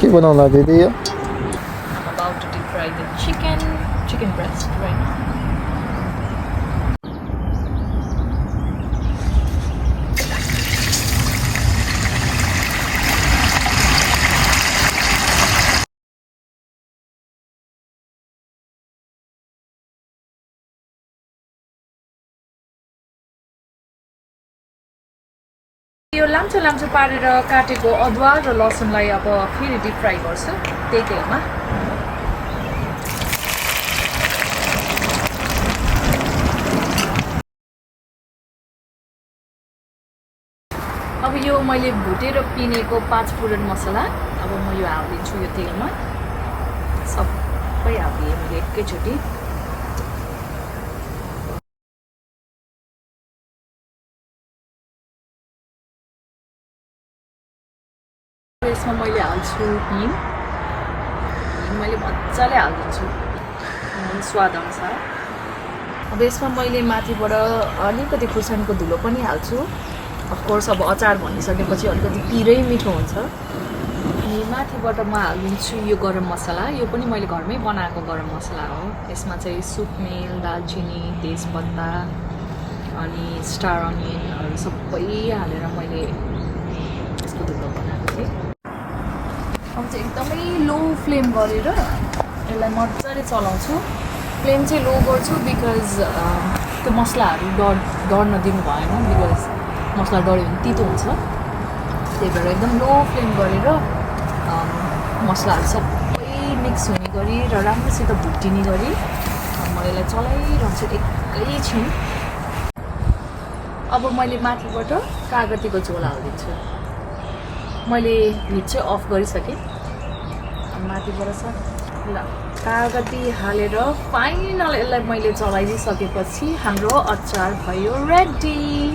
के बनाउला दिदी यो I'm about to deep fry the chicken breast right now. यो लाम्चो पारेर काटेको अदुवा र लसुनलाई अब फेरि डिप फ्राई गर्छु त्यही तेलमा। अब यो मैले भुटेर पिनेको 5 फुरन मसला अब म यो हालिदिन्छु यो तेलमा। सबै हालिदिएँ मैले एकैचोटि। यसमा मैले हाल्छु हिङ मैले मजाले हालिदिन्छु स्वाद अनुसार। अब यसमा मैले माथिबाट अलिकति खुर्सानीको धुलो पनि हाल्छु। अफकोर्स अब अचार भनिसकेपछि अलिकति पिरै मिठो हुन्छ। अनि माथिबाट म हालिदिन्छु यो गरम मसला। यो पनि मैले घरमै बनाएको गरम मसला हो। यसमा चाहिँ सुकमेल, दालचिनी, तेजपत्ता अनि स्टार अनियनहरू सबै हालेर मैले यसको धुलो बनाएको थिएँ। अब चाहिँ एकदमै लो फ्लेम गरेर यसलाई मजाले चलाउँछु। फ्लेम चाहिँ लो गर्छु बिकज त्यो मसलाहरू डढ्न दिनु भएन। बिकज मसला डढ्यो भने तितो हुन्छ। त्यही भएर एकदम लो फ्लेम गरेर मसलाहरू सबै मिक्स हुने गरी र राम्रोसित भुटिने गरी म यसलाई चलाइरहन्छु एकैछिन। अब मैले माथिबाट कागतीको झोल हालिदिन्छु। मैले हिट चाहिँ अफ गरिसकेँ। माथिबाट छ ल कागती हालेर फाइनल यसलाई मैले चलाइदिइसकेपछि हाम्रो अचार भयो रेडी।